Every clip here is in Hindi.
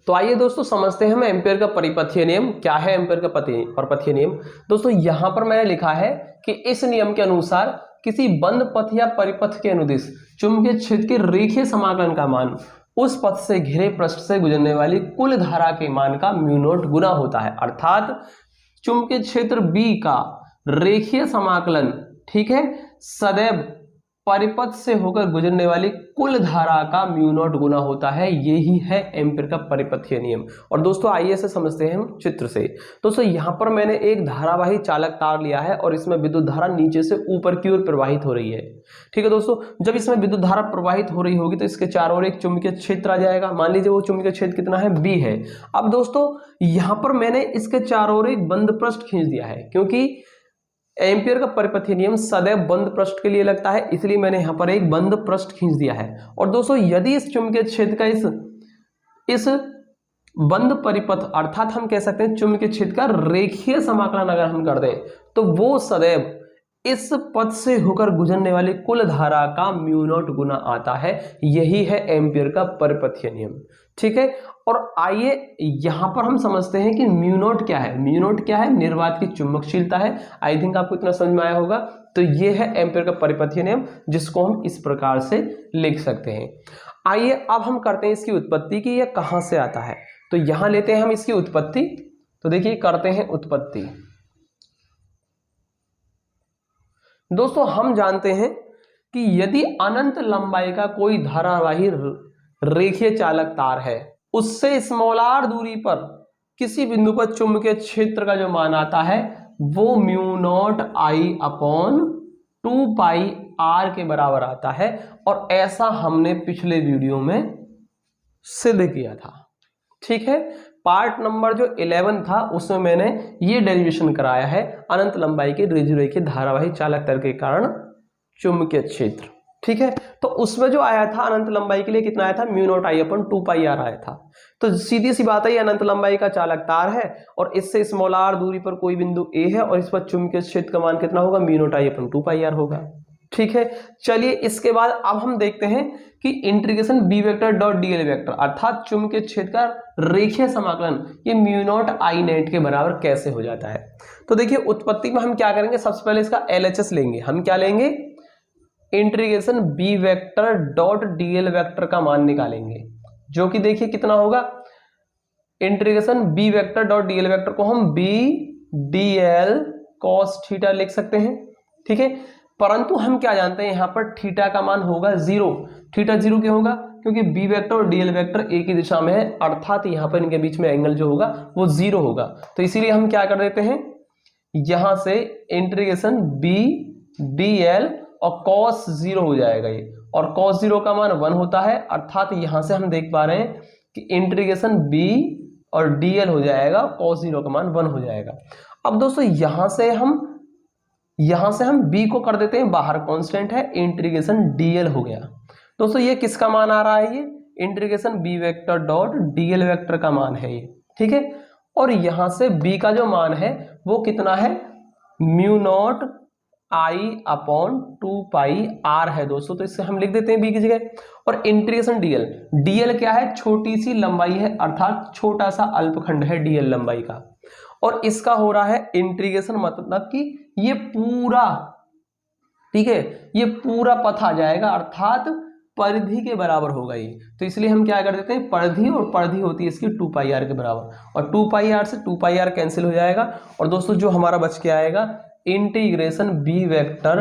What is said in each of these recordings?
तो आइए दोस्तों समझते हैं हम एम्पीयर का परिपथीय नियम क्या है। एम्पीयर का परिपथीय नियम दोस्तों यहां पर मैंने लिखा है कि इस नियम के अनुसार किसी बंद पथ या परिपथ के अनुदिश चुंबकीय क्षेत्र के रेखीय समाकलन का मान उस पथ से घिरे पृष्ठ से गुजरने वाली कुल धारा के मान का म्यू नॉट गुना होता है। अर्थात चुंबकीय क्षेत्र बी का रेखीय समाकलन, ठीक है, सदैव परिपथ से होकर गुजरने वाली कुल धारा का म्यू नॉट गुना होता है। यही है एम्पीयर का परिपथीय नियम। और दोस्तों आइए इसे समझते हैं हम चित्र से। दोस्तों यहां पर मैंने एक धारावाही चालक तार लिया है और इसमें विद्युत धारा नीचे से ऊपर की ओर प्रवाहित हो रही है। ठीक है दोस्तों, जब इसमें विद्युत धारा प्रवाहित हो रही होगी तो इसके चारों ओर एक चुंबकीय क्षेत्र आ जाएगा। मान लीजिए वो चुंबकीय क्षेत्र कितना है, बी है। अब दोस्तों यहां पर मैंने इसके चारों ओर एक बंद पृष्ठ खींच दिया है, क्योंकि एम्पीयर का परिपथीय नियम सदैव बंद पृष्ठ के लिए लगता है, इसलिए मैंने यहां पर एक बंद पृष्ठ खींच दिया है। और दोस्तों यदि इस चुंबकीय क्षेत्र का इस बंद परिपथ अर्थात हम कह सकते हैं चुंबकीय क्षेत्र का रेखीय समाकलन अगर हम कर दें तो वो सदैव इस पथ से होकर गुजरने वाली कुल धारा का म्यू नॉट गुना आता है। यही है एम्पीयर का परिपथीय नियम। ठीक है, और आइए यहां पर हम समझते हैं कि म्यू नॉट क्या है। म्यू नॉट क्या है, निर्वात की चुंबकशीलता है। आई थिंक आपको इतना समझ में आया होगा। तो ये है एम्पीयर का परिपथीय नियम, जिसको हम इस प्रकार से लिख सकते हैं। आइए अब हम करते हैं इसकी उत्पत्ति की यह कहां से आता है। तो यहां लेते हैं हम इसकी उत्पत्ति। तो देखिए करते हैं उत्पत्ति। दोस्तों हम जानते हैं कि यदि अनंत लंबाई का कोई धारावाही रेखीय चालक तार है, उससे स्मॉल r दूरी पर किसी बिंदु पर चुंबकीय क्षेत्र का जो मान आता है वो mu naught I upon 2 pi r के बराबर आता है। और ऐसा हमने पिछले वीडियो में सिद्ध किया था। ठीक है, पार्ट नंबर जो 11 था उसमें मैंने ये डेरिवेशन कराया है अनंत लंबाई के रेखीय धारावाही चालक तार के कारण चुंबकीय क्षेत्र। ठीक है, तो उसमें जो आया था अनंत लंबाई के लिए कितना आया था, mu naught I upon 2 pi R आया था। तो सीधी सी बात है, ये अनंत लंबाई का चालक तार है और इससे स्मॉल r दूरी पर कोई बिंदु ए है और इस पर चुंबकीय क्षेत्र का मान कितना होगा, mu naught I upon 2 pi R होगा। ठीक है, चलिए इसके बाद अब हम देखते हैं कि integration B vector dot DL vector अर्थात चुंबकीय क्षेत्र का रेखीय समाकलन ये म्यू नॉट आई नेट के बराबर कैसे हो जाता है। तो देखिए उत्पत्ति में हम क्या करेंगे, सबसे पहले इसका एलएचएस लेंगे। हम क्या लेंगे, integration B vector dot DL vector का मान निकालेंगे, जो कि देखिए कितना होगा, integration B vector dot DL vector को हम बी डीएल कॉस थीटा लिख सकते हैं। ठीक है, परंतु हम क्या जानते हैं यहां पर थीटा का मान होगा 0। थीटा 0 क्यों होगा, क्योंकि बी वेक्टर और डीएल वेक्टर एक ही दिशा में है, अर्थात यहां पर इनके बीच में एंगल जो होगा वो 0 होगा। तो इसीलिए हम क्या कर देते हैं, यहां से इंटीग्रेशन बी डीएल और cos 0 हो जाएगा ये, और cos 0 का मान 1 होता है। अर्थात यहां से हम देख पा रहे हैं कि इंटीग्रेशन b और dl हो जाएगा, cos 0 का मान 1 हो जाएगा। अब दोस्तों यहां से हम b को कर देते हैं बाहर, कांस्टेंट है, इंटीग्रेशन dl हो गया। दोस्तों ये किसका मान आ रहा है, ये integration b vector dot dl vector का मान है ये। ठीक है, और यहां से b का जो मान है वो कितना है, mu naught I upon 2 pi R है दोस्तों। तो इससे हम लिख देते हैं बी की जगह। और इंटीग्रेशन डीएल, डीएल क्या है, छोटी सी लंबाई है, अर्थात छोटा सा अल्पखंड है डीएल लंबाई का। और इसका हो रहा है इंटीग्रेशन, मतलब कि ये पूरा, ठीक है, ये पूरा पथ आ जाएगा, अर्थात परिधि के बराबर होगा ये। तो इसलिए हम क्या कर देते हैं, परिधि, और परिधि होती है इसकी 2 पाई आर के बराबर, और 2 पाई आर से 2 पाई आर कैंसिल हो जाएगा। और दोस्तों जो हमारा बच के आएगा, integration B vector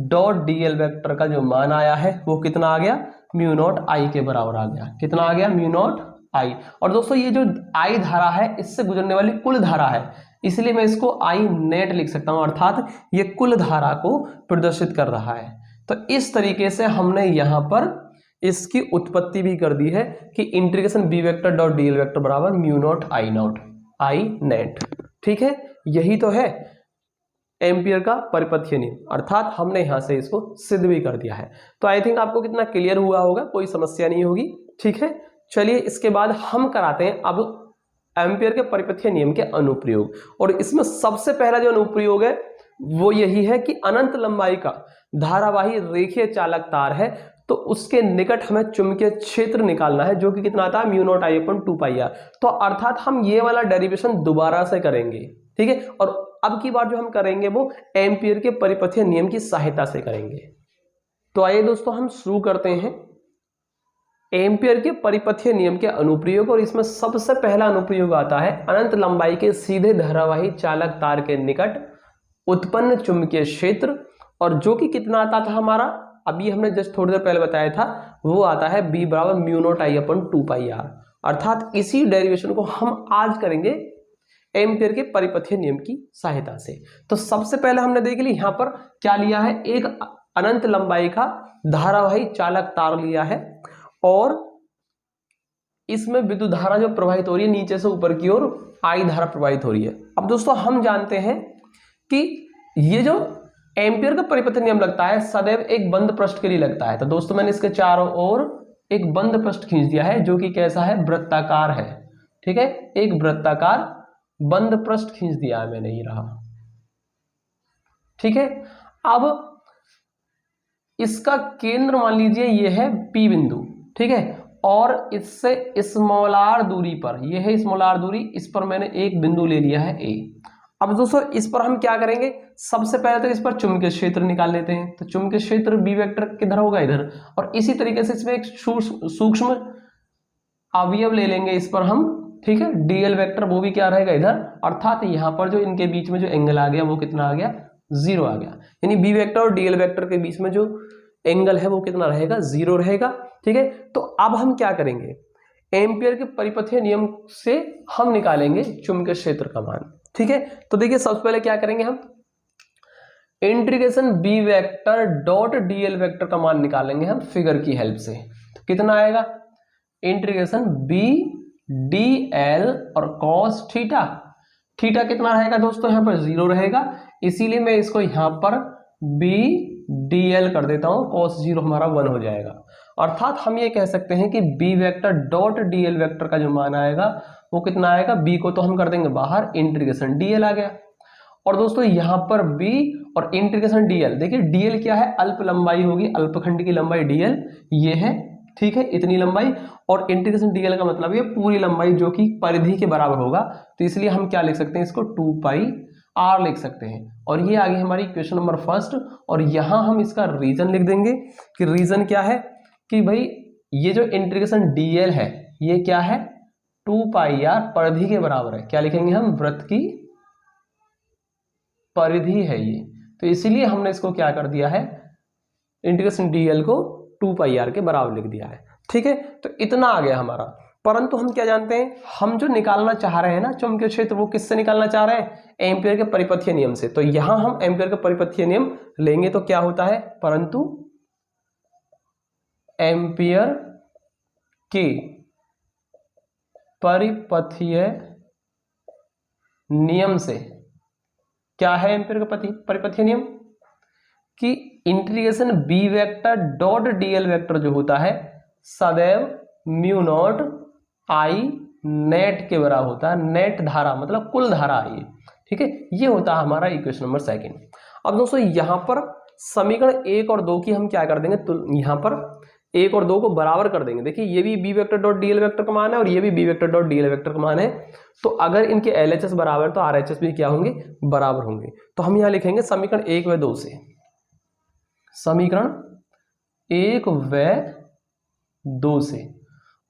dot DL vector का जो मान आया है वो कितना आ गया, म्यू नॉट आई के बराबर आ गया। कितना आ गया, म्यू नॉट आई। और दोस्तों ये जो आई धारा है इससे गुजरने वाली कुल धारा है, इसलिए मैं इसको आई नेट लिख सकता हूं, अर्थात ये कुल धारा को प्रदर्शित कर रहा है। तो इस तरीके से हमने यहां पर इसकी उत्पत्ति भी कर दी है कि integration B vector dot DL vector बराबर म्यू नॉट आई नेट। ठीक है, यही तो है एम्पीयर का परिपथीय नियम, अर्थात हमने यहां से इसको सिद्ध भी कर दिया है। तो आई थिंक आपको कितना क्लियर हुआ होगा, कोई समस्या नहीं होगी। ठीक है, चलिए इसके बाद हम कराते हैं अब एम्पीयर के परिपथीय नियम के अनुप्रयोग। और इसमें सबसे पहला जो अनुप्रयोग है वो यही है कि अनंत लंबाई का धारावाही रेखीय चालक तार है, तो उसके निकट हमें चुंबकीय क्षेत्र निकालना है, जो कि कितना आता है mu naught I upon 2 pi R. तो अर्थात हम ये वाला डेरिवेशन दोबारा से करेंगे, ठीक है। और अब की बार जो हम करेंगे वो एम्पियर के परिपथीय नियम की सहायता से करेंगे। तो आइए दोस्तों हम शुरू करते हैं एम्पियर के परिपथीय नियम के अनुप्रयोग। और इसमें सबसे पहला अनुप्रयोग आता है अनंत लंबाई के सीधे धारावाही चालक तार के निकट उत्पन्न चुंबकीय क्षेत्र, और जो कि कितना आता था हमारा, अभी हमने जस्ट थोड़ी देर पहले बताया था, वो आता है B बराबर mu naught I upon 2 pi R. अर्थात इसी डेरिवेशन को हम आज करेंगे एम्पियर के परिपथीय नियम की सहायता से। तो सबसे पहले हमने देख ली यहां पर क्या लिया है, एक अनंत लंबाई का धारावाही चालक तार लिया है, और इसमें विद्युत धारा जो प्रवाहित हो रही है नीचे से ऊपर की ओर आई धारा प्रवाहित हो रही है। अब दोस्तों हम जानते हैं कि ये जो एम्पियर का परिपथीय नियम लगता है सदैव एक बंद पृष्ठ के लिए लगता है। तो दोस्तों मैंने इसके चारों ओर एक बंद पृष्ठ खींच दिया है, जो कि कैसा है, वृत्ताकार है, ठीक है। एक वृत्ताकार बंद पृष्ठ खींच दिया है मैंने, ये रहा, ठीक है। अब इसका केंद्र मान लीजिए ये है P बिंदु, ठीक है, और इससे स्मॉल r दूरी पर, ये है स्मॉल r दूरी, इस पर मैंने एक बिंदु ले लिया है A। अब दोस्तों इस पर हम क्या करेंगे, सबसे पहले तो इस पर चुंबकीय क्षेत्र निकाल लेते हैं। तो चुंबकीय क्षेत्र B वेक्टर किधर होगा, इधर, और इसी तरीके से इसमें एक सूक्ष्म अवयव ले लेंगे इस पर हम, ठीक है, dl वेक्टर, वो भी क्या रहेगा इधर। अर्थात यहां पर जो इनके बीच में जो एंगल आ गया वो कितना आ गया, 0 आ गया। यानी B वेक्टर और dl वेक्टर के बीच में जो एंगल है वो कितना रहेगा, 0 रहेगा, ठीक है। तो अब हम क्या करेंगे, एम्पियर के परिपथीय नियम से हम निकालेंगे चुंबकीय क्षेत्र का मान, ठीक है। तो देखिए सबसे पहले क्या करेंगे, हम integration B vector dot dl vector का मान निकालेंगे हम फिगर की हेल्प से। तो कितना आएगा, इंटीग्रेशन B dl और cos थीटा, थीटा कितना रहेगा दोस्तों, यहाँ पर 0 रहेगा, इसीलिए मैं इसको यहाँ पर B dl कर देता हूँ, cos 0 हमारा 1 हो जाएगा। अर्थात हम ये कह सकते हैं कि B vector dot dl vector का जो मान आएगा वो कितना आएगा, B को तो हम कर देंगे बाहर, इंटीग्रेशन dl आ गया। और दोस्तों यहाँ पर B और इंटीग्रेशन dl, देखिए dl क्या है, अल्प लंबाई होगी, अल्पखंड की लंबाई dl ये है, ठीक है, इतनी लंबाई, और इंटीग्रेशन dl का मतलब ये पूरी लंबाई जो कि परिधि के बराबर होगा। तो इसलिए हम क्या लिख सकते हैं, इसको 2 पाई r लिख सकते हैं। और ये आ गई हमारी क्वेश्चन नंबर फर्स्ट। और यहाँ हम इसका रीजन लिख देंगे कि रीजन क्या है, कि भाई ये जो इंटीग्रेशन dl है ये क्या है, 2 पाई r परिधि के बराबर है। क्या लिखेंगे हम, वृत्त की परिधि है ये, तो इसीलिए हमने इसको क्या कर दिया है, इंटीग्रेशन dl को 2 पाई r के बराबर लिख दिया है, ठीक है। तो इतना आ गया हमारा। परंतु हम क्या जानते हैं, हम जो निकालना चाह रहे हैं ना चुंबकीय क्षेत्र, वो किससे निकालना चाह रहे हैं, एम्पियर के परिपथीय नियम से। तो यहां हम एम्पियर के परिपथीय नियम लेंगे तो क्या होता है, परंतु एम्पियर के परिपथीय नियम से, क्या है एम्पियर का परिपथीय नियम, कि integration B vector dot dl vector जो होता है सदैव म्यू नॉट आई नेट के बराबर होता है। नेट धारा मतलब कुल धारा आई, ठीक है, ये होता है हमारा इक्वेशन नंबर सेकंड। अब दोस्तों यहाँ पर समीकरण 1 और 2 की हम क्या कर देंगे, तो यहाँ पर 1 और 2 को बराबर कर देंगे। देखिए ये भी B vector dot dl vector का मान है और ये भी B vector dot dl vector का मान है। तो अगर इनके LHS बराबर तो RHS भी क्या होंगे, बराबर होंगे। तो हम यहाँ लिखेंगे समीकरण 1 व 2 से, समीकरण 1 व 2 से,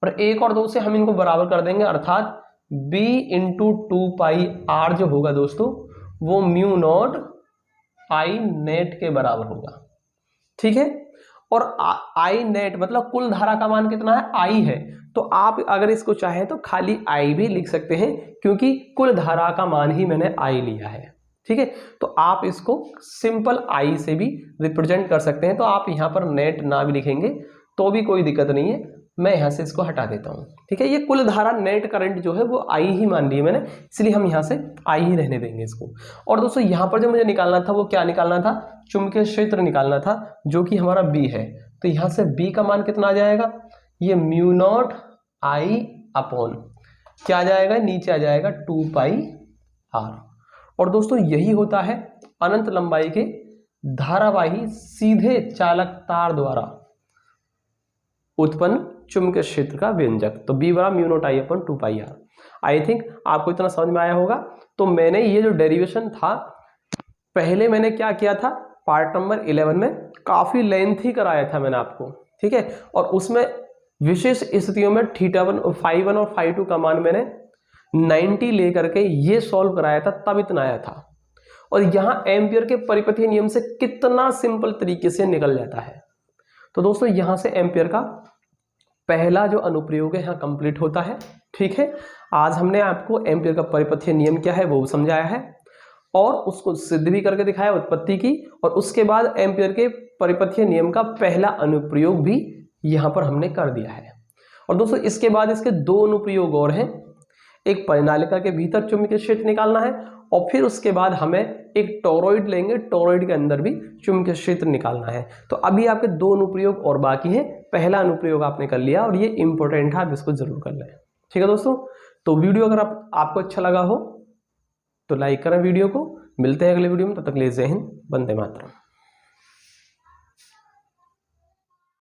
और 1 और 2 से हम इनको बराबर कर देंगे। अर्थात B इंटू 2 पाई R जो होगा दोस्तों वो म्यू नॉट आई नेट के बराबर होगा, ठीक है। और आई नेट मतलब कुल धारा का मान कितना है, आई है। तो आप अगर इसको चाहें तो खाली आई भी लिख सकते हैं, क्योंकि कुल धारा का मान ही मैंने आई लिया है, ठीक है। तो आप इसको सिंपल आई से भी रिप्रेजेंट कर सकते हैं। तो आप यहाँ पर नेट ना भी लिखेंगे तो भी कोई दिक्कत नहीं है, मैं यहाँ से इसको हटा देता हूँ, ठीक है। ये कुल धारा नेट करंट जो है वो आई ही मान ली है मैंने, इसलिए हम यहाँ से आई ही रहने देंगे इसको। और दोस्तों यहाँ पर जो मुझे निकालना था वो क्या निकालना था, चुंबकीय क्षेत्र निकालना था, जो कि हमारा B है। तो यहाँ से B का मान कितना आ जाएगा, ये म्यू नॉट आई अपॉन क्या आ जाएगा, नीचे आ जाएगा 2 पाई R। और दोस्तों यही होता है अनंत लंबाई के धारावाही सीधे चालक तार द्वारा उत्पन्न चुंबकीय क्षेत्र का व्यंजक। तो B बराबर mu naught I upon 2πr। I think आपको इतना समझ में आया होगा। तो मैंने ये जो डेरिवेशन था पहले मैंने क्या किया था, पार्ट नंबर 11 में काफी लेंथी कराया था मैंने आपको, ठीक है। और उसमें विशेष स्थितियों में θ1 φ1 और φ2 का मान मैंने 90 लेकर के ये सॉल्व कराया था, तब इतना आया था। और यहां एम्पियर के परिपथीय नियम से कितना सिंपल तरीके से निकल जाता है। तो दोस्तों यहां से एम्पियर का पहला जो अनुप्रयोग है यहाँ कंप्लीट होता है, ठीक है। आज हमने आपको एम्पियर का परिपथीय नियम क्या है वो समझाया है और उसको सिद्ध भी करके दिखाया, उत्पत्ति की, और उसके बाद एम्पियर के परिपथीय नियम का पहला अनुप्रयोग भी यहां पर हमने कर दिया है। और दोस्तों इसके बाद इसके दो अनुप्रयोग और हैं। एक परिनालिका के भीतर चुंबकीय क्षेत्र निकालना है और फिर उसके बाद हमें एक टोरॉइड लेंगे, टोरॉइड के अंदर भी चुंबकीय क्षेत्र निकालना है। तो अभी आपके दो अनुप्रयोग और बाकी हैं। पहला अनुप्रयोग आपने कर लिया और ये इंपॉर्टेंट है, आप इसको जरूर कर लें, ठीक है दोस्तों। तो वीडियो अगर आपको अच्छा लगा हो तो लाइक करें वीडियो को। मिलते हैं अगले वीडियो में, तब तक के लिए जय हिंद, वंदे मातरम।